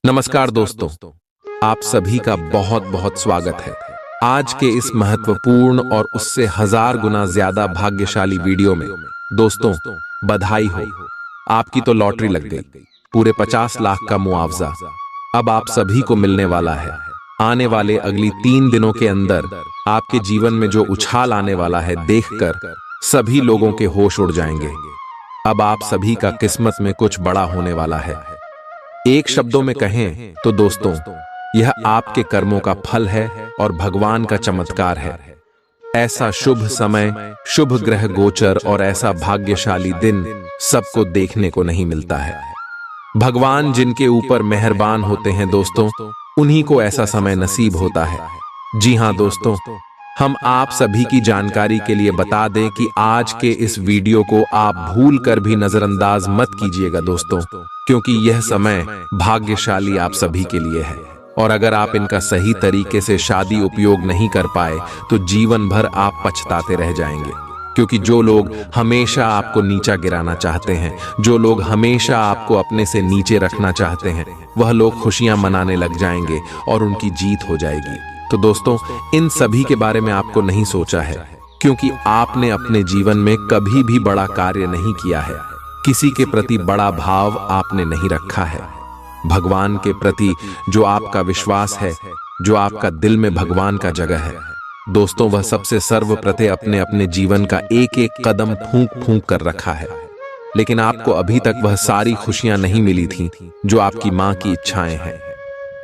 नमस्कार दोस्तों, आप सभी का बहुत बहुत स्वागत है आज के इस महत्वपूर्ण और उससे 1000 गुना ज्यादा भाग्यशाली वीडियो में। दोस्तों, बधाई हो, आपकी तो लॉटरी लग गई। पूरे 50 लाख का मुआवजा अब आप सभी को मिलने वाला है। आने वाले अगली 3 दिनों के अंदर आपके जीवन में जो उछाल आने वाला है, देखकर सभी लोगों के होश उड़ जाएंगे। अब आप सभी का किस्मत में कुछ बड़ा होने वाला है। एक शब्दों में कहें तो दोस्तों, यह आपके कर्मों का फल है और भगवान का चमत्कार है। ऐसा शुभ समय, शुभ ग्रह गोचर और ऐसा भाग्यशाली दिन सबको देखने को नहीं मिलता है। भगवान जिनके ऊपर मेहरबान होते हैं दोस्तों, उन्हीं को ऐसा समय नसीब होता है। जी हां दोस्तों, हम आप सभी की जानकारी के लिए बता दें कि आज के इस वीडियो को आप भूल कर भी नजरअंदाज मत कीजिएगा दोस्तों, क्योंकि यह समय भाग्यशाली आप सभी के लिए है। और अगर आप इनका सही तरीके से शादी उपयोग नहीं कर पाए तो जीवन भर आप पछताते रह जाएंगे। क्योंकि जो लोग हमेशा आपको नीचा गिराना चाहते हैं, जो लोग हमेशा आपको अपने से नीचे रखना चाहते हैं, वह लोग खुशियां मनाने लग जाएंगे और उनकी जीत हो जाएगी। तो दोस्तों, इन सभी के बारे में आपको नहीं सोचा है, क्योंकि आपने अपने जीवन में कभी भी बड़ा कार्य नहीं किया है। किसी के प्रति बड़ा भाव आपने नहीं रखा है। भगवान के प्रति जो आपका विश्वास है, जो आपका दिल में भगवान का जगह है दोस्तों, वह सबसे सर्वप्रथम अपने अपने जीवन का एक एक कदम फूंक फूंक कर रखा है। लेकिन आपको अभी तक वह सारी खुशियां नहीं मिली थी जो आपकी मां की इच्छाएं हैं।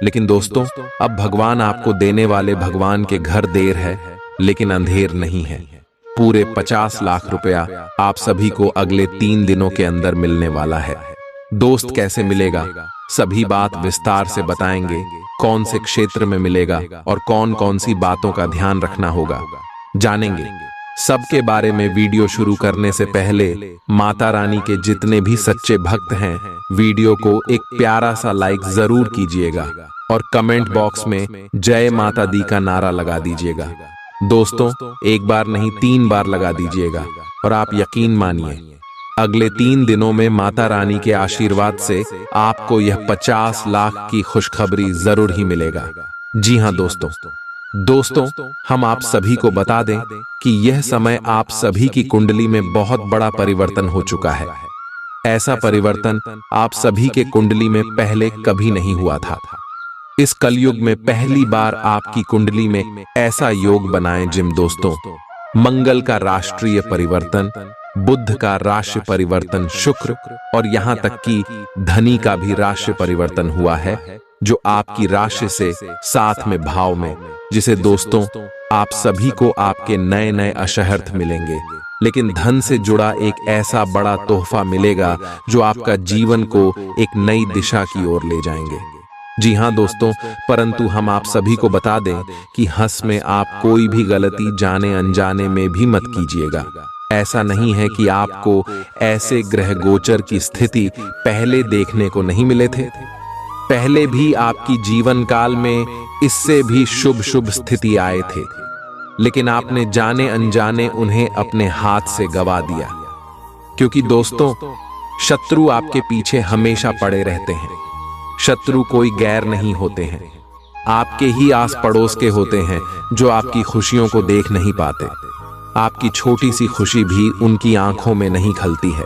लेकिन दोस्तों, अब भगवान आपको देने वाले भगवान के घर देर है, लेकिन अंधेर नहीं है। पूरे 50 लाख रुपया आप सभी को अगले 3 दिनों के अंदर मिलने वाला है। दोस्त, कैसे मिलेगा, सभी बात विस्तार से बताएंगे। कौन से क्षेत्र में मिलेगा और कौन कौन सी बातों का ध्यान रखना होगा, जानेंगे। सबके बारे में वीडियो शुरू करने से पहले माता रानी के जितने भी सच्चे भक्त हैं, वीडियो को एक प्यारा सा लाइक जरूर कीजिएगा और कमेंट बॉक्स में जय माता दी का नारा लगा दीजिएगा। दोस्तों, एक बार नहीं 3 बार लगा दीजिएगा। और आप यकीन मानिए, अगले 3 दिनों में माता रानी के आशीर्वाद से आपको यह 50 लाख की खुशखबरी जरूर ही मिलेगा। जी हां दोस्तों, हम आप सभी को बता दें कि यह समय आप सभी की कुंडली में बहुत बड़ा परिवर्तन हो चुका है। ऐसा परिवर्तन आप सभी के कुंडली में पहले कभी नहीं हुआ था। इस कलयुग में पहली बार आपकी कुंडली में ऐसा योग बनाएं जिम दोस्तों, मंगल का राष्ट्रीय परिवर्तन, बुध का राशि परिवर्तन, शुक्र और यहाँ तक कि धनी का भी राशि परिवर्तन हुआ है, जो आपकी राशि से साथ में भाव में, जिसे दोस्तों आप सभी को आपके नए नए अशहर्थ मिलेंगे। लेकिन धन से जुड़ा एक ऐसा बड़ा तोहफा मिलेगा जो आपका जीवन को एक नई दिशा की ओर ले जाएंगे। जी हां दोस्तों, परंतु हम आप सभी को बता दें कि हंस में आप कोई भी गलती जाने अनजाने में भी मत कीजिएगा। ऐसा नहीं है कि आपको ऐसे ग्रह गोचर की स्थिति पहले देखने को नहीं मिले थे। पहले भी आपकी जीवन काल में इससे भी शुभ शुभ स्थिति आए थे, लेकिन आपने जाने अनजाने उन्हें अपने हाथ से गवा दिया। क्योंकि दोस्तों, शत्रु आपके पीछे हमेशा पड़े रहते हैं। शत्रु कोई गैर नहीं होते हैं, आपके ही आस पड़ोस के होते हैं जो आपकी खुशियों को देख नहीं पाते। आपकी छोटी सी खुशी भी उनकी आंखों में नहीं खलती है,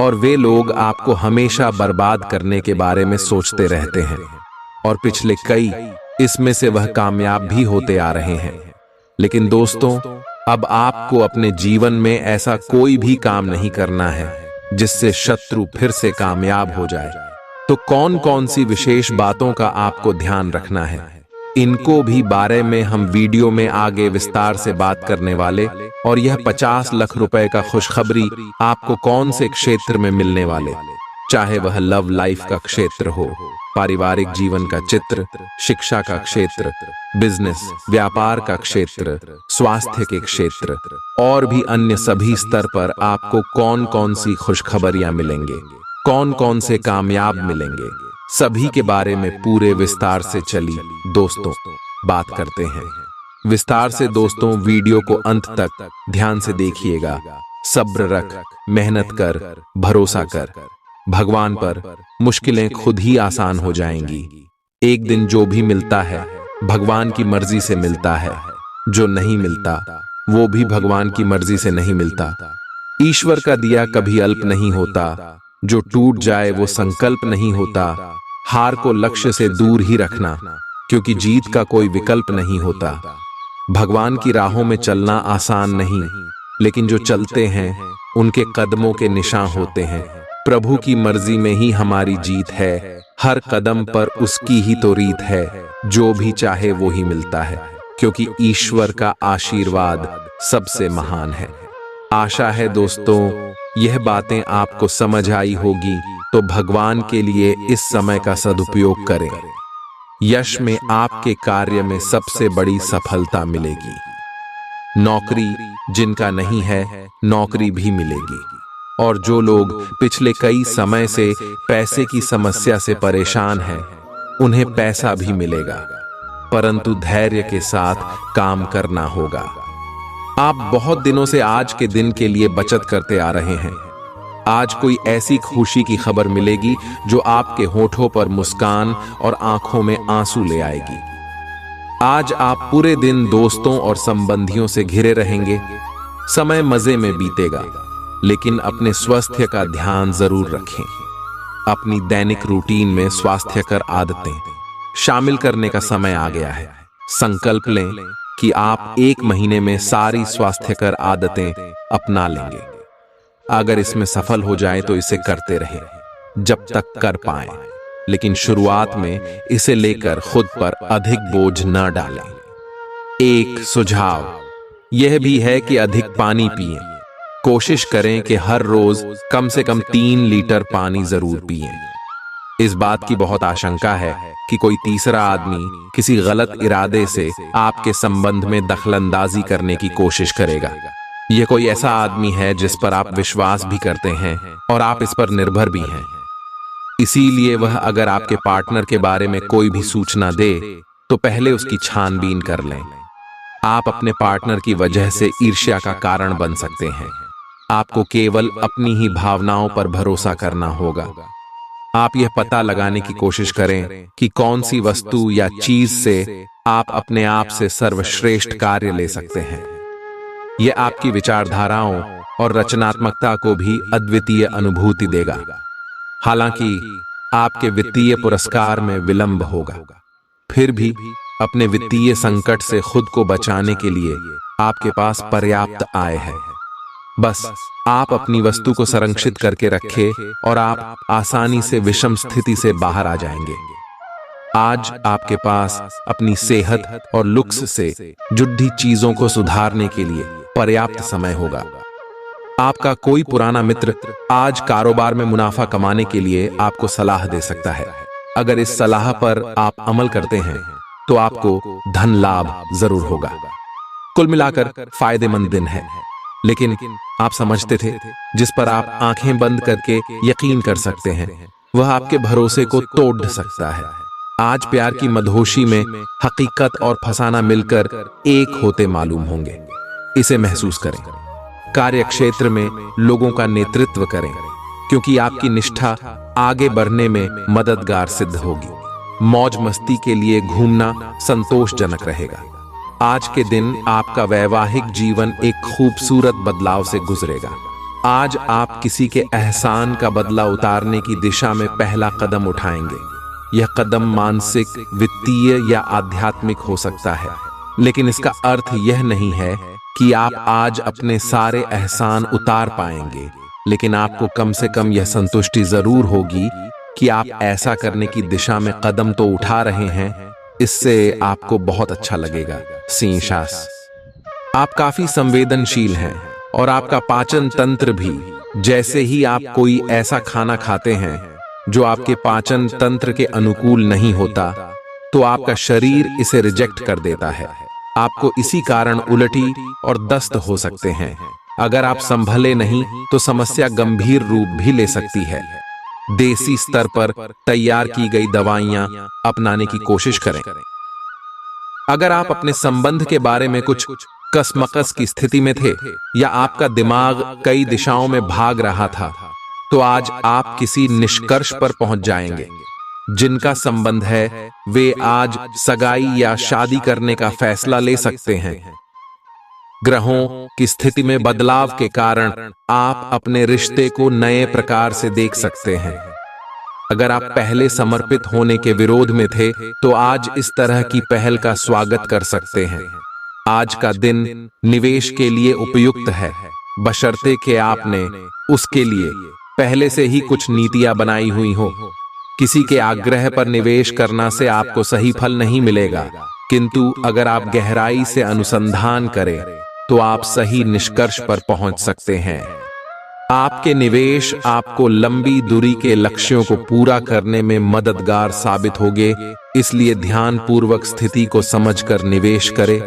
और वे लोग आपको हमेशा बर्बाद करने के बारे में सोचते रहते हैं। और पिछले कई इसमें से वह कामयाब भी होते आ रहे हैं। लेकिन दोस्तों, अब आपको अपने जीवन में ऐसा कोई भी काम नहीं करना है जिससे शत्रु फिर से कामयाब हो जाए। तो कौन कौन सी विशेष बातों का आपको ध्यान रखना है, इनको भी बारे में हम वीडियो में आगे विस्तार से बात करने वाले। और यह 50 लाख रुपए का खुशखबरी आपको कौन से क्षेत्र में मिलने वाले, चाहे वह लव लाइफ का क्षेत्र हो, पारिवारिक जीवन का चित्र, शिक्षा का क्षेत्र, बिजनेस व्यापार का क्षेत्र, स्वास्थ्य के क्षेत्र और भी अन्य सभी स्तर पर आपको कौन कौन सी खुशखबरियां मिलेंगे, कौन कौन से कामयाब मिलेंगे, सभी के बारे में पूरे विस्तार से चलिए दोस्तों बात करते हैं। विस्तार से दोस्तों, वीडियो को अंत तक ध्यान से देखिएगा। सब्र रख, मेहनत कर, भरोसा कर, भगवान पर मुश्किलें खुद ही आसान हो जाएंगी। एक दिन जो भी मिलता है भगवान की मर्जी से मिलता है, जो नहीं मिलता वो भी भगवान की मर्जी से नहीं मिलता। ईश्वर का दिया कभी अल्प नहीं होता, जो टूट जाए वो संकल्प नहीं होता। हार को लक्ष्य से दूर ही रखना, क्योंकि जीत का कोई विकल्प नहीं होता। भगवान की राहों में चलना आसान नहीं, लेकिन जो चलते हैं उनके कदमों के निशान होते हैं। प्रभु की मर्जी में ही हमारी जीत है, हर कदम पर उसकी ही तो रीत है। जो भी चाहे वो ही मिलता है, क्योंकि ईश्वर का आशीर्वाद सबसे महान है। आशा है दोस्तों यह बातें आपको समझ आई होगी, तो भगवान के लिए इस समय का सदुपयोग करें। यश में आपके कार्य में सबसे बड़ी सफलता मिलेगी। नौकरी जिनका नहीं है नौकरी भी मिलेगी, और जो लोग पिछले कई समय से पैसे की समस्या से परेशान हैं उन्हें पैसा भी मिलेगा, परंतु धैर्य के साथ काम करना होगा। आप बहुत दिनों से आज के दिन के लिए बचत करते आ रहे हैं। आज कोई ऐसी खुशी की खबर मिलेगी जो आपके होठों पर मुस्कान और आंखों में आंसू ले आएगी। आज आप पूरे दिन दोस्तों और संबंधियों से घिरे रहेंगे। समय मजे में बीतेगा, लेकिन अपने स्वास्थ्य का ध्यान जरूर रखें। अपनी दैनिक रूटीन में स्वास्थ्यकर आदतें शामिल करने का समय आ गया है। संकल्प लें कि आप 1 महीने में सारी स्वास्थ्यकर आदतें अपना लेंगे। अगर इसमें सफल हो जाए तो इसे करते रहें जब तक कर पाएं, लेकिन शुरुआत में इसे लेकर खुद पर अधिक बोझ न डालें। एक सुझाव यह भी है कि अधिक पानी पिएं। कोशिश करें कि हर रोज कम से कम 3 लीटर पानी जरूर पिएं। इस बात की बहुत आशंका है कि कोई तीसरा आदमी किसी गलत इरादे से आपके संबंध में दखलंदाजी करने की कोशिश करेगा। यह कोई ऐसा आदमी है जिस पर आप विश्वास भी करते हैं और आप इस पर निर्भर भी हैं। इसीलिए वह अगर आपके पार्टनर के बारे में कोई भी सूचना दे तो पहले उसकी छानबीन कर लें। आप अपने पार्टनर की वजह से ईर्ष्या का कारण बन सकते हैं। आपको केवल अपनी ही भावनाओं पर भरोसा करना होगा। आप यह पता लगाने की कोशिश करें कि कौन सी वस्तु या चीज से आप अपने आप से सर्वश्रेष्ठ कार्य ले सकते हैं। यह आपकी विचारधाराओं और रचनात्मकता को भी अद्वितीय अनुभूति देगा। हालांकि आपके वित्तीय पुरस्कार में विलंब होगा, फिर भी अपने वित्तीय संकट से खुद को बचाने के लिए आपके पास पर्याप्त आय है। बस आप अपनी वस्तु को संरक्षित करके रखें और आप आसानी से विषम स्थिति से बाहर आ जाएंगे। आज आपके पास अपनी सेहत और लुक्स से जुड़ी चीजों को सुधारने के लिए पर्याप्त समय होगा। आपका कोई पुराना मित्र आज कारोबार में मुनाफा कमाने के लिए आपको सलाह दे सकता है। अगर इस सलाह पर आप अमल करते हैं तो आपको धन लाभ जरूर होगा। कुल मिलाकर फायदेमंद दिन है, लेकिन आप समझते थे जिस पर आप आंखें बंद करके यकीन कर सकते हैं वह आपके भरोसे को तोड़ सकता है। आज प्यार की मदहोशी में हकीकत और फसाना मिलकर एक होते मालूम होंगे। इसे महसूस करें। कार्य क्षेत्र में लोगों का नेतृत्व करें, क्योंकि आपकी निष्ठा आगे बढ़ने में मददगार सिद्ध होगी। मौज मस्ती के लिए घूमना संतोषजनक रहेगा। आज के दिन आपका वैवाहिक जीवन एक खूबसूरत बदलाव से गुजरेगा। आज आप किसी के एहसान का बदला उतारने की दिशा में पहला कदम उठाएंगे। यह कदम मानसिक, वित्तीय या आध्यात्मिक हो सकता है, लेकिन इसका अर्थ यह नहीं है कि आप आज अपने सारे एहसान उतार पाएंगे, लेकिन आपको कम से कम यह संतुष्टि जरूर होगी कि आप ऐसा करने की दिशा में कदम तो उठा रहे हैं। इससे आपको बहुत अच्छा लगेगा। सिंशास, आप काफी संवेदनशील हैं और आपका पाचन तंत्र भी। जैसे ही आप कोई ऐसा खाना खाते हैं जो आपके पाचन तंत्र के अनुकूल नहीं होता, तो आपका शरीर इसे रिजेक्ट कर देता है। आपको इसी कारण उल्टी और दस्त हो सकते हैं। अगर आप संभले नहीं तो समस्या गंभीर रूप भी ले सकती है। देसी स्तर पर तैयार की गई दवाइयां अपनाने की कोशिश करें। अगर आप अपने संबंध के बारे में कुछ कसमकस की स्थिति में थे या आपका दिमाग कई दिशाओं में भाग रहा था, तो आज आप किसी निष्कर्ष पर पहुंच जाएंगे। जिनका संबंध है वे आज सगाई या शादी करने का फैसला ले सकते हैं। ग्रहों की स्थिति में बदलाव के कारण आप अपने रिश्ते को नए प्रकार से देख सकते हैं। अगर आप पहले समर्पित होने के विरोध में थे तो आज इस तरह की पहल का स्वागत कर सकते हैं। आज का दिन निवेश के लिए उपयुक्त है, बशर्ते कि आपने उसके लिए पहले से ही कुछ नीतियां बनाई हुई हो। किसी के आग्रह पर निवेश करना से आपको सही फल नहीं मिलेगा, किंतु अगर आप गहराई से अनुसंधान करें तो आप सही निष्कर्ष पर पहुंच सकते हैं। आपके निवेश आपको लंबी दूरी के लक्ष्यों को पूरा करने में मददगार साबित होंगे, इसलिए ध्यानपूर्वक स्थिति को समझकर निवेश करें।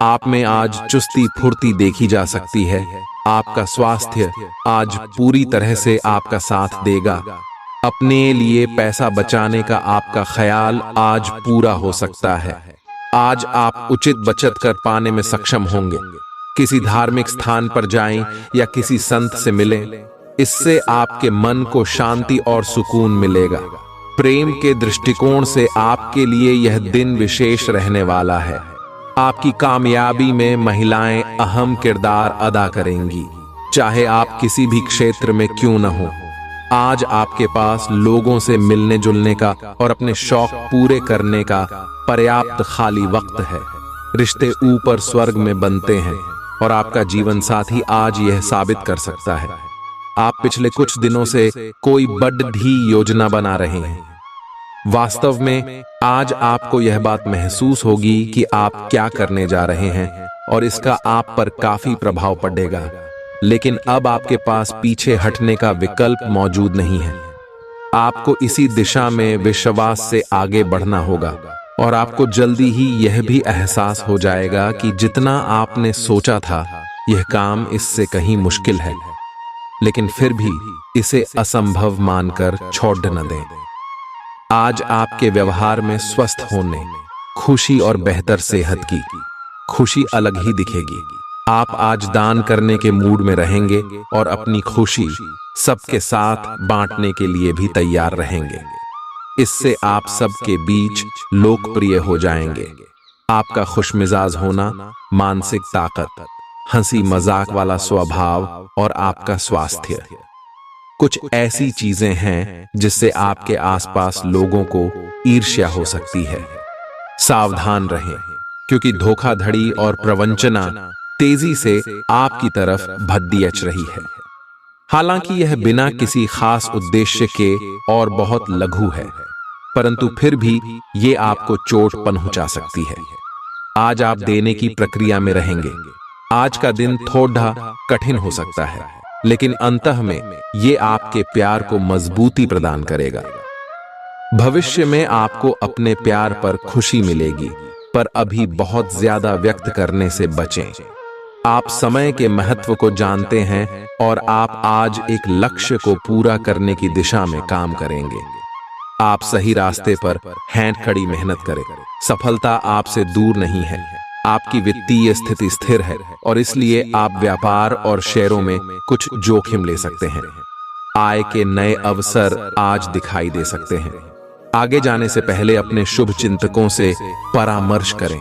आप में आज चुस्ती फुर्ती देखी जा सकती है। आपका स्वास्थ्य आज पूरी तरह से आपका साथ देगा। अपने लिए पैसा बचाने का आपका ख्याल आज पूरा हो सकता है। आज आप उचित बचत कर पाने में सक्षम होंगे। किसी धार्मिक स्थान पर जाएं या किसी संत से मिलें, इससे आपके मन को शांति और सुकून मिलेगा। प्रेम के दृष्टिकोण से आपके लिए यह दिन विशेष रहने वाला है। आपकी कामयाबी में महिलाएं अहम किरदार अदा करेंगी, चाहे आप किसी भी क्षेत्र में क्यों न हो। आज आपके पास लोगों से मिलने जुलने का और अपने शौक पूरे करने का पर्याप्त खाली वक्त है। रिश्ते ऊपर स्वर्ग में बनते हैं और आपका जीवन साथी आज यह साबित कर सकता है। आप पिछले कुछ दिनों से कोई बड़ी योजना बना रहे हैं। वास्तव में आज आपको यह बात महसूस होगी कि आप क्या करने जा रहे हैं और इसका आप पर काफी प्रभाव पड़ेगा, लेकिन अब आपके पास पीछे हटने का विकल्प मौजूद नहीं है। आपको इसी दिशा में विश्वास से आगे बढ़ना होगा और आपको जल्दी ही यह भी एहसास हो जाएगा कि जितना आपने सोचा था यह काम इससे कहीं मुश्किल है, लेकिन फिर भी इसे असंभव मानकर छोड़ न दें। आज आपके व्यवहार में स्वस्थ होने, खुशी और बेहतर सेहत की खुशी अलग ही दिखेगी। आप आज दान करने के मूड में रहेंगे और अपनी खुशी सबके साथ बांटने के लिए भी तैयार रहेंगे। इससे आप सबके बीच लोकप्रिय हो जाएंगे। आपका खुशमिजाज होना, मानसिक ताकत, हंसी मजाक वाला स्वभाव और आपका स्वास्थ्य कुछ ऐसी चीजें हैं जिससे आपके आसपास लोगों को ईर्ष्या हो सकती है। सावधान रहें, क्योंकि धोखाधड़ी और प्रवंचना तेजी से आपकी तरफ भद्दियच रही है। हालांकि यह बिना किसी खास उद्देश्य के और बहुत लघु है, परंतु फिर भी ये आपको चोट पहुंचा सकती है। आज आप देने की प्रक्रिया में रहेंगे। आज का दिन थोड़ा कठिन हो सकता है, लेकिन अंतः में ये आपके प्यार को मजबूती प्रदान करेगा। भविष्य में आपको अपने प्यार पर खुशी मिलेगी, पर अभी बहुत ज्यादा व्यक्त करने से बचें। आप समय के महत्व को जानते हैं और आप आज एक लक्ष्य को पूरा करने की दिशा में काम करेंगे। आप सही रास्ते पर हैंड खड़ी मेहनत करें। सफलता आपसे दूर नहीं है। आपकी वित्तीय स्थिति स्थिर है और इसलिए आप व्यापार और शेयरों में कुछ जोखिम ले सकते हैं। आय के नए अवसर आज दिखाई दे सकते हैं। आगे जाने से पहले अपने शुभ चिंतकों से परामर्श करें।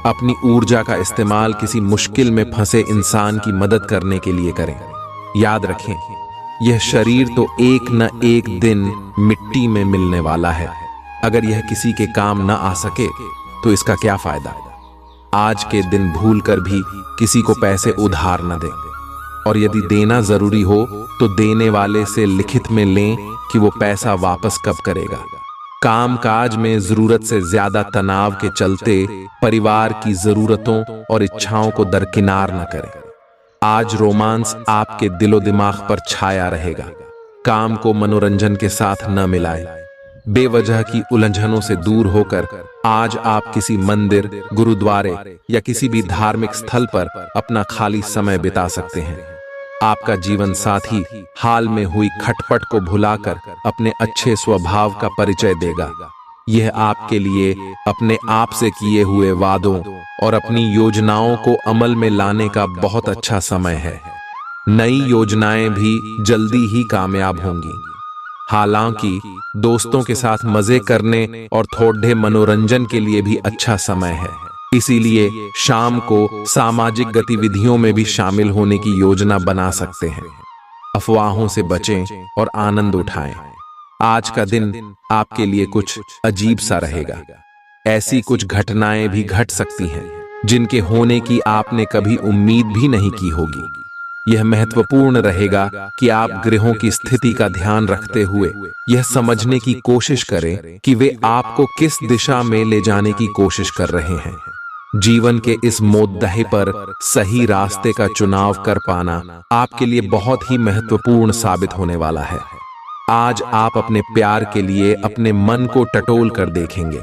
अपनी ऊर्जा का इस्तेमाल किसी मुश्किल में फंसे इंसान की मदद करने के लिए करें। याद रखें, यह शरीर तो एक न एक दिन मिट्टी में मिलने वाला है। अगर यह किसी के काम न आ सके तो इसका क्या फायदा। आज के दिन भूलकर भी किसी को पैसे उधार न दें, और यदि देना जरूरी हो तो देने वाले से लिखित में लें कि वो पैसा वापस कब करेगा। कामकाज में जरूरत से ज्यादा तनाव के चलते परिवार की जरूरतों और इच्छाओं को दरकिनार न करें। आज रोमांस आपके दिलो दिमाग पर छाया रहेगा। काम को मनोरंजन के साथ न मिलाएं। बेवजह की उलझनों से दूर होकर आज आप किसी मंदिर, गुरुद्वारे या किसी भी धार्मिक स्थल पर अपना खाली समय बिता सकते हैं। आपका जीवन साथी हाल में हुई खटपट को भुलाकर अपने अच्छे स्वभाव का परिचय देगा। यह आपके लिए अपने आप से किए हुए वादों और अपनी योजनाओं को अमल में लाने का बहुत अच्छा समय है। नई योजनाएं भी जल्दी ही कामयाब होंगी। हालांकि दोस्तों के साथ मजे करने और थोड़े मनोरंजन के लिए भी अच्छा समय है। इसीलिए शाम को सामाजिक गतिविधियों में भी शामिल होने की योजना बना सकते हैं। अफवाहों से बचें और आनंद उठाएं। आज का दिन आपके लिए कुछ अजीब सा रहेगा। ऐसी कुछ घटनाएं भी घट सकती हैं जिनके होने की आपने कभी उम्मीद भी नहीं की होगी। यह महत्वपूर्ण रहेगा कि आप ग्रहों की स्थिति का ध्यान रखते हुए यह समझने की कोशिश करें कि वे आपको किस दिशा में ले जाने की कोशिश कर रहे हैं। जीवन के इस मोद्दे पर सही रास्ते का चुनाव कर पाना आपके लिए बहुत ही महत्वपूर्ण साबित होने वाला है। आज आप अपने प्यार के लिए अपने मन को टटोल कर देखेंगे।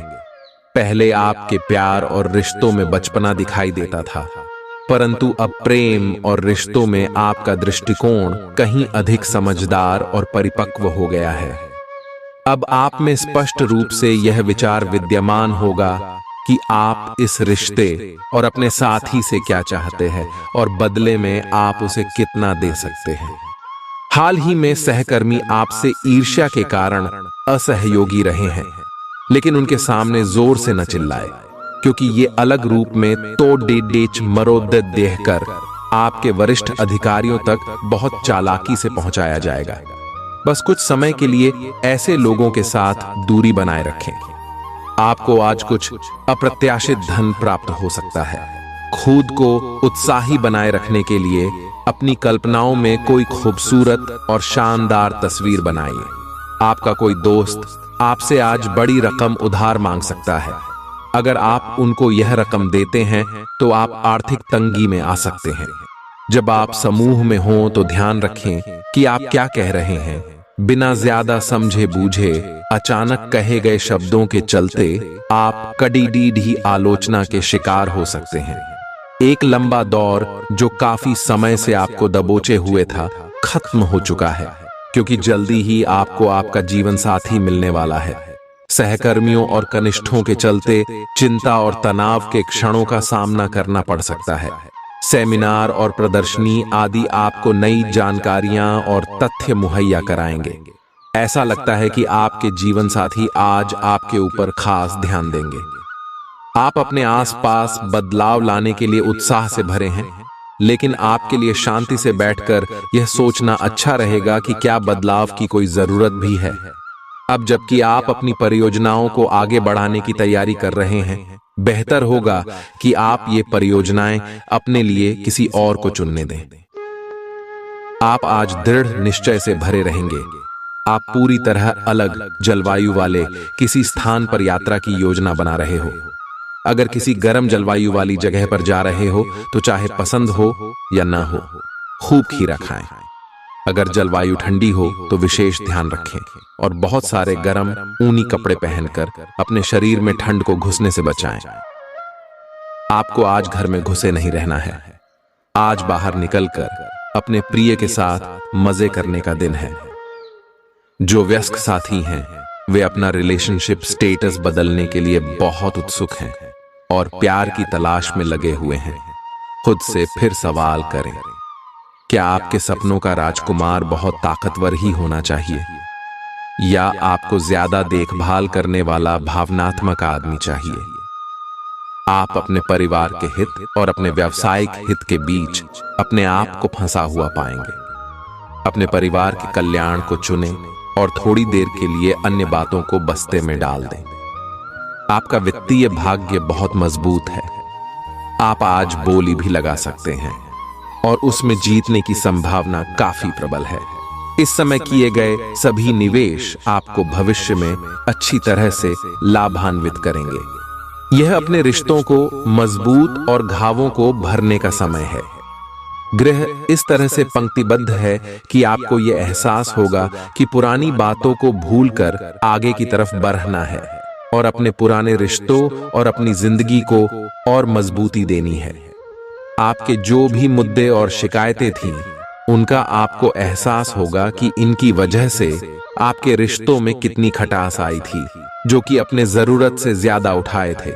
पहले आपके प्यार और रिश्तों में बचपना दिखाई देता था, परंतु अब प्रेम और रिश्तों में आपका दृष्टिकोण कहीं अधिक समझदार और परिपक्व हो गया है। अब आप में स्पष्ट रूप से यह विचार विद्यमान होगा कि आप इस रिश्ते और अपने साथी से क्या चाहते हैं और बदले में आप उसे कितना दे सकते हैं। हाल ही में सहकर्मी आपसे ईर्ष्या के कारण असहयोगी रहे हैं, लेकिन उनके सामने जोर से न चिल्लाए, क्योंकि ये अलग रूप में तो डेच मरोद देकर आपके वरिष्ठ अधिकारियों तक बहुत चालाकी से पहुंचाया जाएगा। बस कुछ समय के लिए ऐसे लोगों के साथ दूरी बनाए रखें। आपको आज कुछ अप्रत्याशित धन प्राप्त हो सकता है। खुद को उत्साही बनाए रखने के लिए अपनी कल्पनाओं में कोई खूबसूरत और शानदार तस्वीर बनाइए। आपका कोई दोस्त आपसे आज बड़ी रकम उधार मांग सकता है। अगर आप उनको यह रकम देते हैं तो आप आर्थिक तंगी में आ सकते हैं। जब आप समूह में हों तो ध्यान रखें कि आप क्या कह रहे हैं। बिना ज्यादा समझे बूझे अचानक कहे गए शब्दों के चलते आप कड़ी आलोचना के शिकार हो सकते हैं। एक लंबा दौर जो काफी समय से आपको दबोचे हुए था खत्म हो चुका है, क्योंकि जल्दी ही आपको आपका जीवन साथी मिलने वाला है। सहकर्मियों और कनिष्ठों के चलते चिंता और तनाव के क्षणों का सामना करना पड़ सकता है। सेमिनार और प्रदर्शनी आदि आपको नई जानकारियां और तथ्य मुहैया कराएंगे। ऐसा लगता है कि आपके जीवन साथी आज आपके ऊपर खास ध्यान देंगे। आप अपने आसपास बदलाव लाने के लिए उत्साह से भरे हैं, लेकिन आपके लिए शांति से बैठकर यह सोचना अच्छा रहेगा कि क्या बदलाव की कोई जरूरत भी है। अब जबकि आप अपनी परियोजनाओं को आगे बढ़ाने की तैयारी कर रहे हैं, बेहतर होगा कि आप ये परियोजनाएं अपने लिए किसी और को चुनने दें। आप आज दृढ़ निश्चय से भरे रहेंगे। आप पूरी तरह अलग जलवायु वाले किसी स्थान पर यात्रा की योजना बना रहे हो। अगर किसी गर्म जलवायु वाली जगह पर जा रहे हो तो चाहे पसंद हो या ना हो, खूब खीरा खाएं। अगर जलवायु ठंडी हो तो विशेष ध्यान रखें और बहुत सारे गर्म ऊनी कपड़े पहनकर अपने शरीर में ठंड को घुसने से बचाएं। आपको आज घर में घुसे नहीं रहना है। आज बाहर निकलकर अपने प्रिय के साथ मजे करने का दिन है। जो वयस्क साथी हैं वे अपना रिलेशनशिप स्टेटस बदलने के लिए बहुत उत्सुक हैं और प्यार की तलाश में लगे हुए हैं। खुद से फिर सवाल करें, क्या आपके सपनों का राजकुमार बहुत ताकतवर ही होना चाहिए या आपको ज्यादा देखभाल करने वाला भावनात्मक आदमी चाहिए? आप अपने परिवार के हित और अपने व्यावसायिक हित के बीच अपने आप को फंसा हुआ पाएंगे। अपने परिवार के कल्याण को चुनें और थोड़ी देर के लिए अन्य बातों को बस्ते में डाल दें। आपका वित्तीय भाग्य बहुत मजबूत है। आप आज बोली भी लगा सकते हैं और उसमें जीतने की संभावना काफी प्रबल है। इस समय किए गए सभी निवेश आपको भविष्य में अच्छी तरह से लाभान्वित करेंगे। यह अपने रिश्तों को मजबूत और घावों को भरने का समय है। ग्रह इस तरह से पंक्तिबद्ध है कि आपको यह एहसास होगा कि पुरानी बातों को भूलकर आगे की तरफ बढ़ना है और अपने पुराने रिश्तों और अपनी जिंदगी को और मजबूती देनी है। आपके जो भी मुद्दे और शिकायतें थीं, उनका आपको एहसास होगा कि इनकी वजह से आपके रिश्तों में कितनी खटास आई थी, जो कि अपने जरूरत से ज्यादा उठाए थे।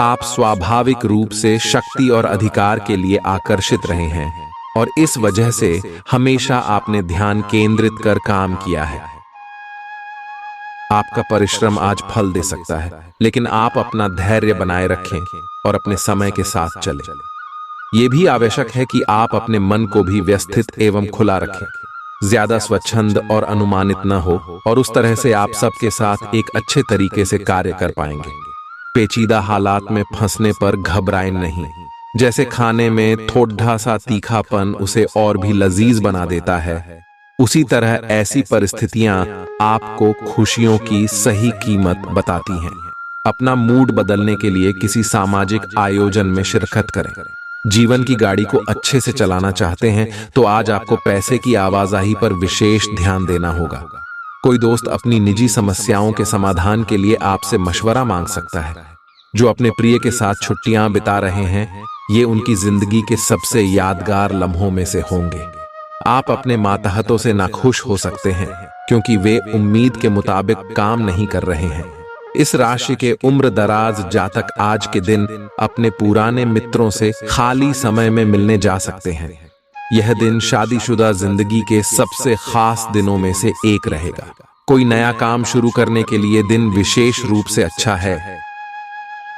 आप स्वाभाविक रूप से शक्ति और अधिकार के लिए आकर्षित रहे हैं और इस वजह से हमेशा आपने ध्यान केंद्रित कर काम किया है। आपका परिश्रम आज फल दे सकता है, लेकिन आप अपना धैर्य बनाए रखें और अपने समय के साथ चलें। यह भी आवश्यक है कि आप अपने मन को भी व्यवस्थित एवं खुला रखें, ज्यादा स्वच्छंद और अनुमानित न हो, और उस तरह से आप सबके साथ एक अच्छे तरीके से कार्य कर पाएंगे। पेचीदा हालात में फंसने पर घबराएं नहीं। जैसे खाने में थोड़ा सा तीखापन उसे और भी लजीज बना देता है, उसी तरह ऐसी परिस्थितियां आपको खुशियों की सही कीमत बताती हैं। अपना मूड बदलने के लिए किसी सामाजिक आयोजन में शिरकत करें। जीवन की गाड़ी को अच्छे से चलाना चाहते हैं तो आज आपको पैसे की आवाजाही पर विशेष ध्यान देना होगा। कोई दोस्त अपनी निजी समस्याओं के समाधान के लिए आपसे मशवरा मांग सकता है। जो अपने प्रिय के साथ छुट्टियां बिता रहे हैं, ये उनकी जिंदगी के सबसे यादगार लम्हों में से होंगे। आप अपने मातहतों से नाखुश हो सकते हैं क्योंकि वे उम्मीद के मुताबिक काम नहीं कर रहे हैं। इस राशि के उम्र दराज जातक आज के दिन अपने पुराने मित्रों से खाली समय में मिलने जा सकते हैं। यह दिन शादीशुदा जिंदगी के सबसे खास दिनों में से एक रहेगा। कोई नया काम शुरू करने के लिए दिन विशेष रूप से अच्छा है।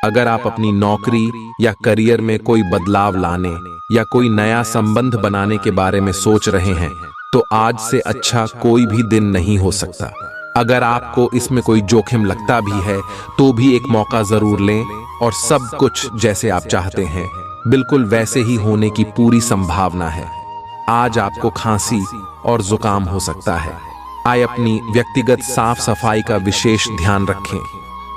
अगर आप अपनी नौकरी या करियर में कोई बदलाव लाने या कोई नया संबंध बनाने के बारे में सोच रहे हैं तो आज से अच्छा कोई भी दिन नहीं हो सकता। अगर आपको इसमें कोई जोखिम लगता भी है तो भी एक मौका जरूर लें, और सब कुछ जैसे आप चाहते हैं बिल्कुल वैसे ही होने की पूरी संभावना है। आज आपको खांसी और जुकाम हो सकता है। आइए अपनी व्यक्तिगत साफ सफाई का विशेष ध्यान रखें।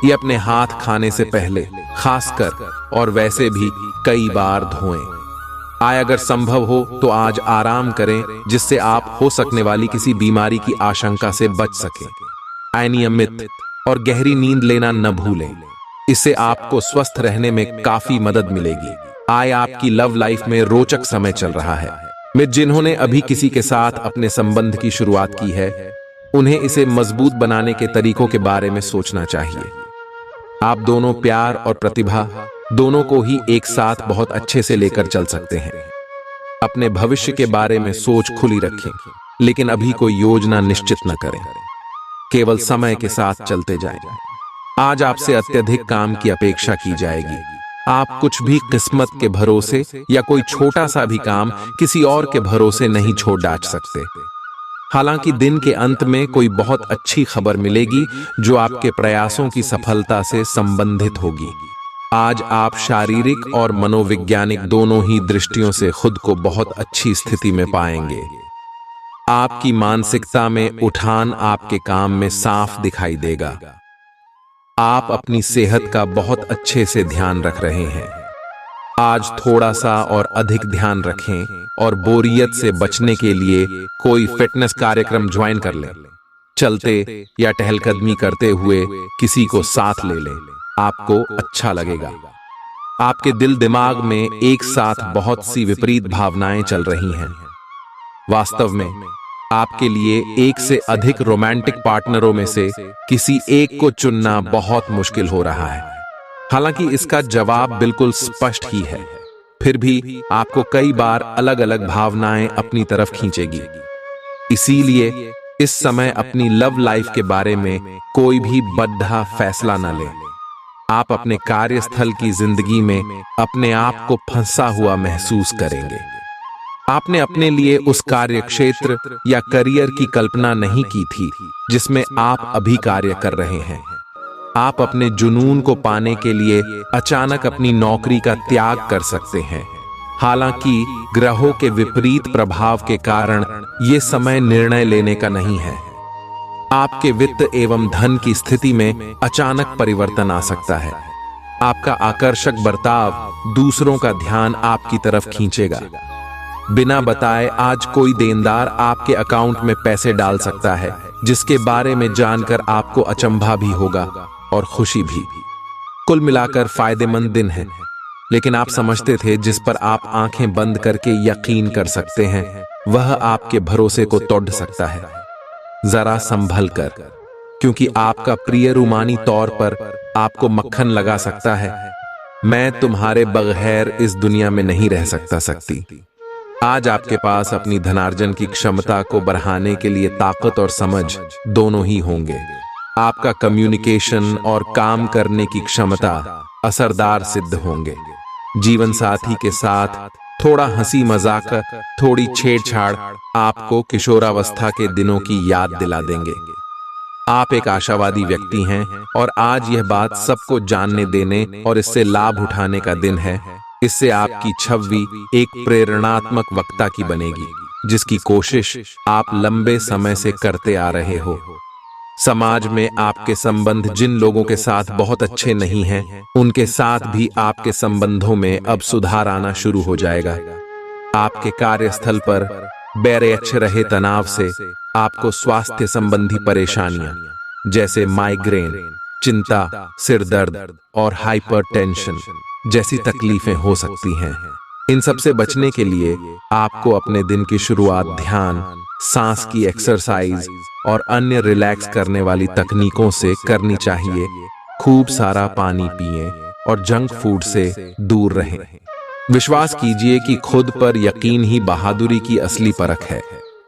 ये अपने हाथ खाने से पहले खासकर और वैसे भी कई बार धोएं। आय अगर संभव हो तो आज आराम करें, जिससे आप हो सकने वाली किसी बीमारी की आशंका से बच सकें। आय नियमित और गहरी नींद लेना न भूलें, इससे आपको स्वस्थ रहने में काफी मदद मिलेगी। आय आपकी लव लाइफ में रोचक समय चल रहा है। मित्र जिन्होंने अभी किसी के साथ अपने संबंध की शुरुआत की है, उन्हें इसे मजबूत बनाने के तरीकों के बारे में सोचना चाहिए। आप दोनों प्यार और प्रतिभा दोनों को ही एक साथ बहुत अच्छे से लेकर चल सकते हैं। अपने भविष्य के बारे में सोच खुली रखें, लेकिन अभी कोई योजना निश्चित न करें। केवल समय के साथ चलते जाएं। आज आपसे अत्यधिक काम की अपेक्षा की जाएगी। आप कुछ भी किस्मत के भरोसे या कोई छोटा सा भी काम किसी और के भरोसे नहीं छोड़ डाल सकते। हालांकि दिन के अंत में कोई बहुत अच्छी खबर मिलेगी जो आपके प्रयासों की सफलता से संबंधित होगी। आज आप शारीरिक और मनोवैज्ञानिक दोनों ही दृष्टियों से खुद को बहुत अच्छी स्थिति में पाएंगे। आपकी मानसिकता में उठान आपके काम में साफ दिखाई देगा। आप अपनी सेहत का बहुत अच्छे से ध्यान रख रहे हैं। आज थोड़ा सा और अधिक ध्यान रखें और बोरियत से बचने के लिए कोई फिटनेस कार्यक्रम ज्वाइन कर लें। चलते या टहलकदमी करते हुए किसी को साथ ले लें, आपको अच्छा लगेगा। आपके दिल दिमाग में एक साथ बहुत सी विपरीत भावनाएं चल रही हैं। वास्तव में आपके लिए एक से अधिक रोमांटिक पार्टनरों में से किसी एक को चुनना बहुत मुश्किल हो रहा है। हालांकि इसका जवाब बिल्कुल स्पष्ट ही है, फिर भी आपको कई बार अलग अलग भावनाएं अपनी तरफ खींचेगी। इसीलिए इस समय अपनी लव लाइफ के बारे में कोई भी बद्धा फैसला न लें। आप अपने कार्यस्थल की जिंदगी में अपने आप को फंसा हुआ महसूस करेंगे। आपने अपने लिए उस कार्य क्षेत्र या करियर की कल्पना नहीं की थी जिसमें आप अभी कार्य कर रहे हैं। आप अपने जुनून को पाने के लिए अचानक अपनी नौकरी का त्याग कर सकते हैं। हालांकि ग्रहों के विपरीत प्रभाव के कारण यह समय निर्णय लेने का नहीं है। आपके वित्त एवं धन की स्थिति में अचानक परिवर्तन आ सकता है। आपका आकर्षक बर्ताव दूसरों का ध्यान आपकी तरफ खींचेगा। बिना बताए आज कोई देनदार आपके अकाउंट में पैसे डाल सकता है, जिसके बारे में जानकर आपको अचंभा भी होगा और खुशी भी। कुल मिलाकर फायदेमंद दिन है, लेकिन आप समझते थे जिस पर आप आंखें बंद करके यकीन कर सकते हैं, वह आपके भरोसे को तोड़ सकता है। जरा संभल कर, क्योंकि आपका प्रिय रूमानी तौर पर आपको मक्खन लगा सकता है। मैं तुम्हारे बगैर इस दुनिया में नहीं रह सकती। आज आपके पास अपनी धनार्जन की क्षमता को बढ़ाने के लिए ताकत और समझ दोनों ही होंगे। आपका कम्युनिकेशन और काम करने की क्षमता असरदार सिद्ध होंगे। जीवन साथी के साथ थोड़ा हंसी मजाक, थोड़ी छेड़छाड़ आपको किशोरावस्था के दिनों की याद दिला देंगे। आप एक आशावादी व्यक्ति हैं और आज यह बात सबको जानने देने और इससे लाभ उठाने का दिन है। इससे आपकी छवि एक प्रेरणात्मक वक्ता की बनेगी, जिसकी कोशिश आप लंबे समय से करते आ रहे हो। समाज में आपके संबंध जिन लोगों के साथ बहुत अच्छे नहीं हैं, उनके साथ भी आपके संबंधों में अब सुधार आना शुरू हो जाएगा। आपके कार्यस्थल पर बैरेक्ष रहे तनाव से आपको स्वास्थ्य संबंधी परेशानियां जैसे माइग्रेन, चिंता, सिर दर्द और हाइपरटेंशन जैसी तकलीफें हो सकती हैं। इन सब से बचने के लिए आपको अपने दिन की शुरुआत ध्यान, सांस की एक्सरसाइज और अन्य रिलैक्स करने वाली तकनीकों से करनी चाहिए। खूब सारा पानी पिएं और जंक फूड से दूर रहें। विश्वास कीजिए कि खुद पर यकीन ही बहादुरी की असली परख है,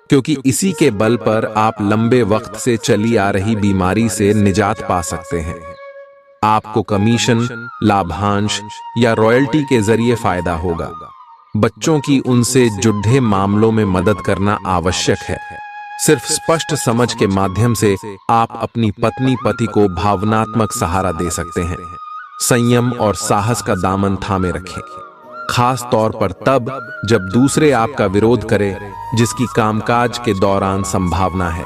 क्योंकि इसी के बल पर आप लंबे वक्त से चली आ रही बीमारी से निजात पा सकते हैं। आपको कमीशन, लाभांश या रॉयल्टी के जरिए फायदा होगा। बच्चों की उनसे जुड़े मामलों में मदद करना आवश्यक है। सिर्फ स्पष्ट समझ के माध्यम से आप अपनी पत्नी पति को भावनात्मक सहारा दे सकते हैं। संयम और साहस का दामन थामे रखें, खास तौर पर तब जब दूसरे आपका विरोध करें, जिसकी कामकाज के दौरान संभावना है।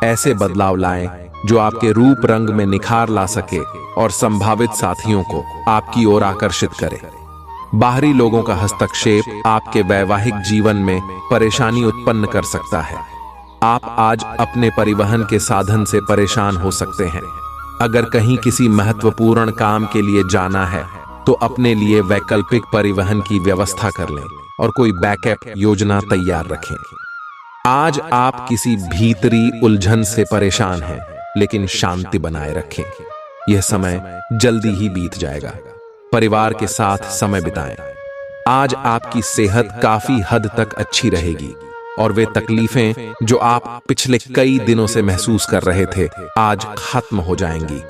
ऐसे बदलाव लाएं जो आपके रूप रंग में निखार ला सके और संभावित साथियों को आपकी ओर आकर्षित करे। बाहरी लोगों का हस्तक्षेप आपके वैवाहिक जीवन में परेशानी उत्पन्न कर सकता है। आप आज अपने परिवहन के साधन से परेशान हो सकते हैं। अगर कहीं किसी महत्वपूर्ण काम के लिए जाना है तो अपने लिए वैकल्पिक परिवहन की व्यवस्था कर लें और कोई बैकअप योजना तैयार रखें। आज आप किसी भीतरी उलझन से परेशान हैं, लेकिन शांति बनाए रखें। यह समय जल्दी ही बीत जाएगा। परिवार के साथ समय बिताएं। आज आपकी सेहत काफी हद तक अच्छी रहेगी और वे तकलीफें जो आप पिछले कई दिनों से महसूस कर रहे थे, आज खत्म हो जाएंगी।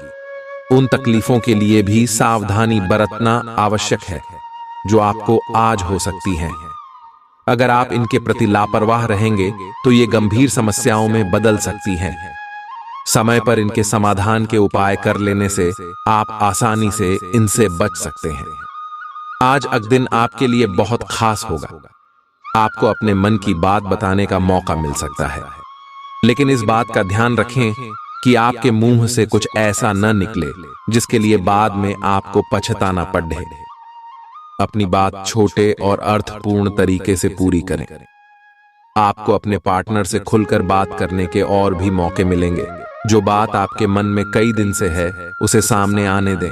उन तकलीफों के लिए भी सावधानी बरतना आवश्यक है जो आपको आज हो सकती हैं। अगर आप इनके प्रति लापरवाह रहेंगे तो ये गंभीर समस्याओं में बदल सकती हैं। समय पर इनके समाधान के उपाय कर लेने से आप आसानी से इनसे बच सकते हैं। आज का दिन आपके लिए बहुत खास होगा। आपको अपने मन की बात बताने का मौका मिल सकता है, लेकिन इस बात का ध्यान रखें कि आपके मुंह से कुछ ऐसा न निकले जिसके लिए बाद में आपको पछताना पड़े। अपनी बात छोटे और अर्थपूर्ण तरीके से पूरी करें। आपको अपने पार्टनर से खुलकर बात करने के और भी मौके मिलेंगे। जो बात आपके मन में कई दिन से है, उसे सामने आने दें।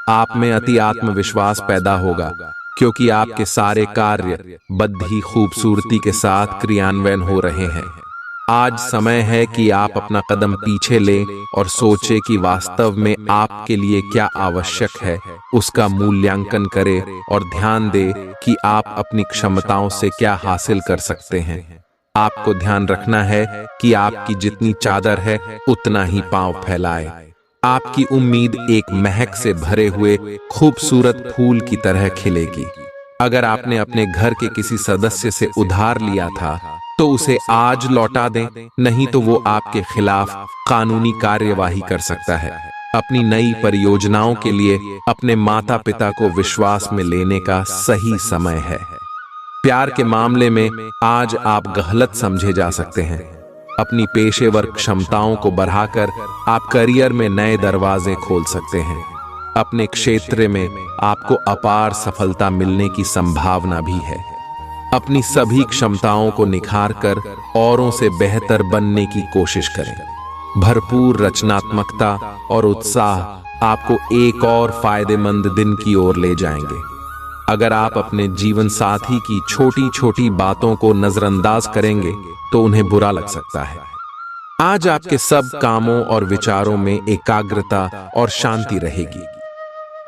आप में अति आत्मविश्वास पैदा होगा, क्योंकि आपके सारे कार्य बड़ी खूबसूरती के साथ क्रियान्वयन हो रहे हैं। आज समय है कि आप अपना कदम पीछे लें और सोचें कि वास्तव में आपके लिए क्या आवश्यक है, उसका मूल्यांकन करें और ध्यान दें कि आप अपनी क्षमताओं से क्या हासिल कर सकते हैं। आपको ध्यान रखना है कि आपकी जितनी चादर है उतना ही पांव फैलाए। आपकी उम्मीद एक महक से भरे हुए खूबसूरत फूल की तरह खिलेगी। अगर आपने अपने घर के किसी सदस्य से उधार लिया था तो उसे आज लौटा दें, नहीं तो वो आपके खिलाफ कानूनी कार्यवाही कर सकता है। अपनी नई परियोजनाओं के लिए अपने माता पिता को विश्वास में लेने का सही समय है। प्यार के मामले में आज आप गलत समझे जा सकते हैं। अपनी पेशेवर क्षमताओं को बढ़ाकर आप करियर में नए दरवाजे खोल सकते हैं। अपने क्षेत्र में आपको अपार सफलता मिलने की संभावना भी है। अपनी सभी क्षमताओं को निखार कर औरों से बेहतर बनने की कोशिश करें। भरपूर रचनात्मकता और उत्साह आपको एक और फायदेमंद दिन की ओर ले जाएंगे। अगर आप अपने जीवन साथी की छोटी छोटी बातों को नजरअंदाज करेंगे तो उन्हें बुरा लग सकता है। आज आपके सब कामों और विचारों में एकाग्रता और शांति रहेगी।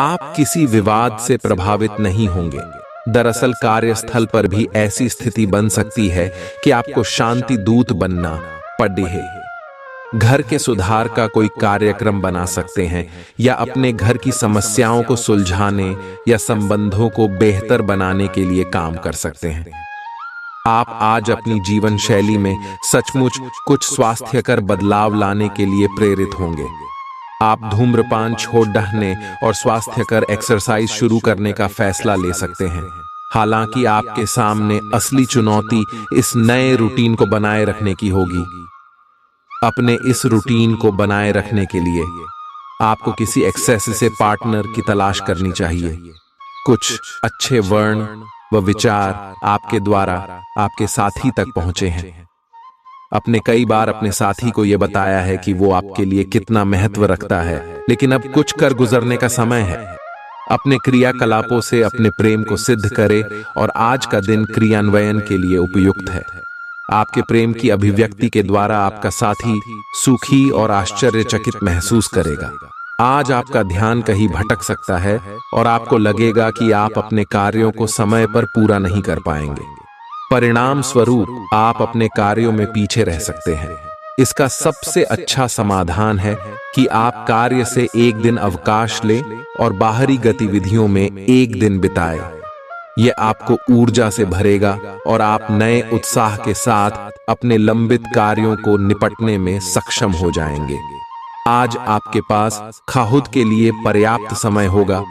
आप किसी विवाद से प्रभावित नहीं होंगे। दरअसल कार्यस्थल पर भी ऐसी स्थिति बन सकती है कि आपको शांति दूत बनना पड़े। घर के सुधार का कोई कार्यक्रम बना सकते हैं या अपने घर की समस्याओं को सुलझाने या संबंधों को बेहतर बनाने के लिए काम कर सकते हैं। आप आज अपनी जीवन शैली में सचमुच कुछ स्वास्थ्यकर बदलाव लाने के लिए प्रेरित होंगे। आप धूम्रपान छोड़ डहने और स्वास्थ्यकर एक्सरसाइज शुरू करने का फैसला ले सकते हैं। हालांकि आपके सामने असली चुनौती इस नए रूटीन को बनाए रखने की होगी। अपने इस रूटीन को बनाए रखने के लिए आपको किसी एक्सेसिव पार्टनर की तलाश करनी चाहिए। कुछ अच्छे वर्ण व विचार आपके द्वारा आपके साथी तक पहुंचे हैं। आपने कई बार अपने साथी को यह बताया है कि वो आपके लिए कितना महत्व रखता है, लेकिन अब कुछ कर गुजरने का समय है। अपने क्रियाकलापों से अपने प्रेम को सिद्ध करें और आज का दिन क्रियान्वयन के लिए उपयुक्त है। आपके प्रेम की अभिव्यक्ति के द्वारा आपका साथी सुखी और आश्चर्यचकित महसूस करेगा। आज आपका ध्यान कहीं भटक सकता है और आपको लगेगा कि आप अपने कार्यों को समय पर पूरा नहीं कर पाएंगे। परिणाम स्वरूप आप अपने कार्यों में पीछे रह सकते हैं। इसका सबसे अच्छा समाधान है कि आप कार्य से एक दिन अवकाश लें और बाहरी गतिविधियों में एक दिन बिताएं। यह आपको ऊर्जा से भरेगा और आप नए उत्साह के साथ अपने लंबित कार्यों को निपटने में सक्षम हो जाएंगे। आज आपके पास खुद के लिए पर्याप्त समय होगा,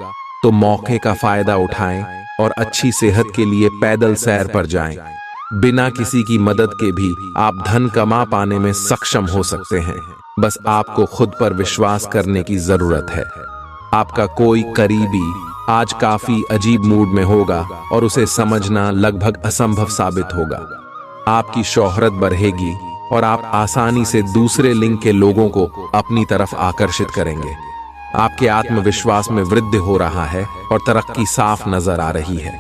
तो मौके का फायदा उठाएं और अच्छी सेहत के लिए पैदल सैर पर जाएं। बिना किसी की मदद के भी आप धन कमा पाने में सक्षम हो सकते हैं। बस आपको खुद पर विश्वास करने की जरूरत है। आपका कोई करीबी आज काफी अजीब मूड में होगा और उसे समझना लगभग असंभव साबित होगा। आपकी शोहरत बढ़ेगी और आप आसानी से दूसरे लिंग के लोगों को अपनी तरफ आकर्षित करेंगे। आपके आत्मविश्वास में वृद्धि हो रहा है और तरक्की साफ नजर आ रही है।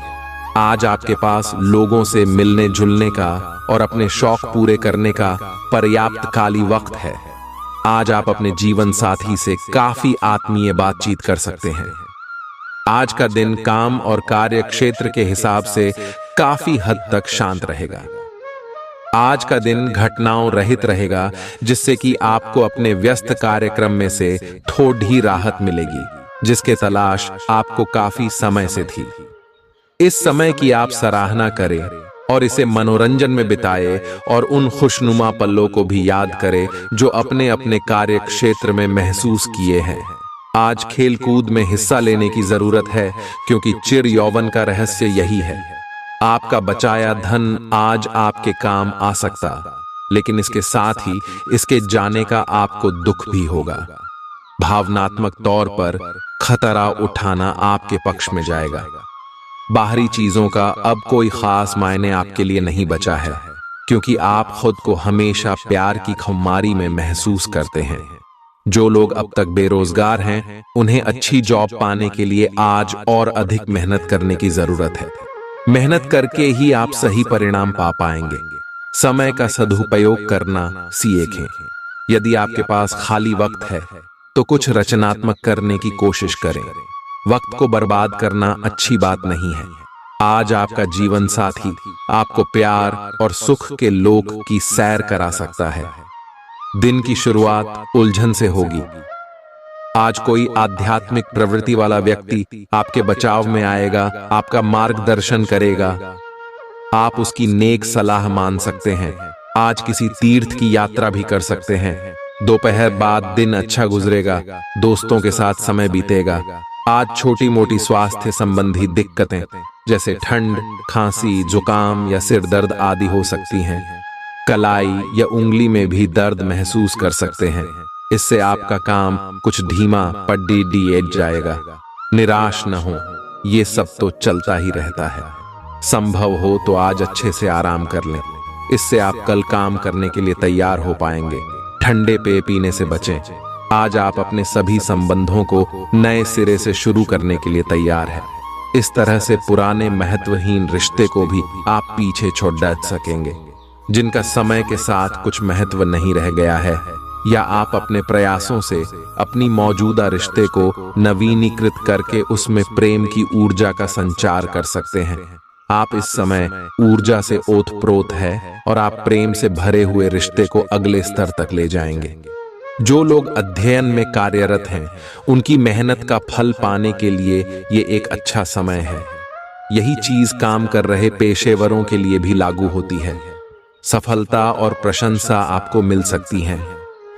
आज आपके पास लोगों से मिलने जुलने का और अपने शौक पूरे करने का पर्याप्त खाली वक्त है। आज आप अपने जीवन साथी से काफी आत्मीय बातचीत कर सकते हैं। आज का दिन काम और कार्य क्षेत्र के हिसाब से काफी हद तक शांत रहेगा। आज का दिन घटनाओं रहित रहेगा, जिससे कि आपको अपने व्यस्त कार्यक्रम में से थोड़ी राहत मिलेगी, जिसके तलाश आपको काफी समय से थी। इस समय की आप सराहना करें और इसे मनोरंजन में बिताएं और उन खुशनुमा पलों को भी याद करें जो अपने अपने कार्य क्षेत्र में महसूस किए हैं। आज खेलकूद में हिस्सा लेने की जरूरत है, क्योंकि चिर यौवन का रहस्य यही है। आपका बचाया धन आज आपके काम आ सकता, लेकिन इसके साथ ही इसके जाने का आपको दुख भी होगा। भावनात्मक तौर पर खतरा उठाना आपके पक्ष में जाएगा। बाहरी चीजों का अब कोई खास मायने आपके लिए नहीं बचा है, क्योंकि आप खुद को हमेशा प्यार की खुमारी में महसूस करते हैं। जो लोग अब तक बेरोजगार हैं, उन्हें अच्छी जॉब पाने के लिए आज और अधिक मेहनत करने की जरूरत है। मेहनत करके ही आप सही परिणाम पा पाएंगे। समय का सदुपयोग करना सीखें। यदि आपके पास खाली वक्त है, तो कुछ रचनात्मक करने की कोशिश करें। वक्त को बर्बाद करना अच्छी बात नहीं है। आज आपका जीवन साथी आपको प्यार और सुख के लोक की सैर करा सकता है। दिन की शुरुआत उलझन से होगी। आज कोई आध्यात्मिक प्रवृत्ति वाला व्यक्ति आपके बचाव में आएगा, आपका मार्गदर्शन करेगा। आप उसकी नेक सलाह मान सकते हैं। आज किसी तीर्थ की यात्रा भी कर सकते हैं। दोपहर बाद दिन अच्छा गुजरेगा, दोस्तों के साथ समय बीतेगा। आज छोटी मोटी स्वास्थ्य संबंधी दिक्कतें जैसे ठंड, खांसी, जुकाम या सिर दर्द आदि हो सकती हैं। कलाई या उंगली में भी दर्द महसूस कर सकते हैं। इससे आपका काम कुछ धीमा पड़ जाएगा। निराश न हो, ये सब तो चलता ही रहता है। संभव हो तो आज अच्छे से आराम कर लें, इससे आप कल काम करने के लिए तैयार हो पाएंगे। ठंडे पेय पीने से बचें। आज आप अपने सभी संबंधों को नए सिरे से शुरू करने के लिए तैयार हैं। इस तरह से पुराने महत्वहीन रिश्ते को भी आप पीछे छोड़ सकेंगे, जिनका समय के साथ कुछ महत्व नहीं रह गया है, या आप अपने प्रयासों से अपनी मौजूदा रिश्ते को नवीनीकृत करके उसमें प्रेम की ऊर्जा का संचार कर सकते हैं। आप इस समय ऊर्जा से ओतप्रोत है और आप प्रेम से भरे हुए रिश्ते को अगले स्तर तक ले जाएंगे। जो लोग अध्ययन में कार्यरत हैं, उनकी मेहनत का फल पाने के लिए ये एक अच्छा समय है। यही चीज काम कर रहे पेशेवरों के लिए भी लागू होती है। सफलता और प्रशंसा आपको मिल सकती है,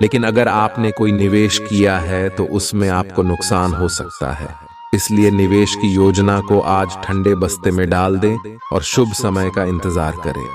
लेकिन अगर आपने कोई निवेश किया है तो उसमें आपको नुकसान हो सकता है। इसलिए निवेश की योजना को आज ठंडे बस्ते में डाल दें और शुभ समय का इंतजार करें।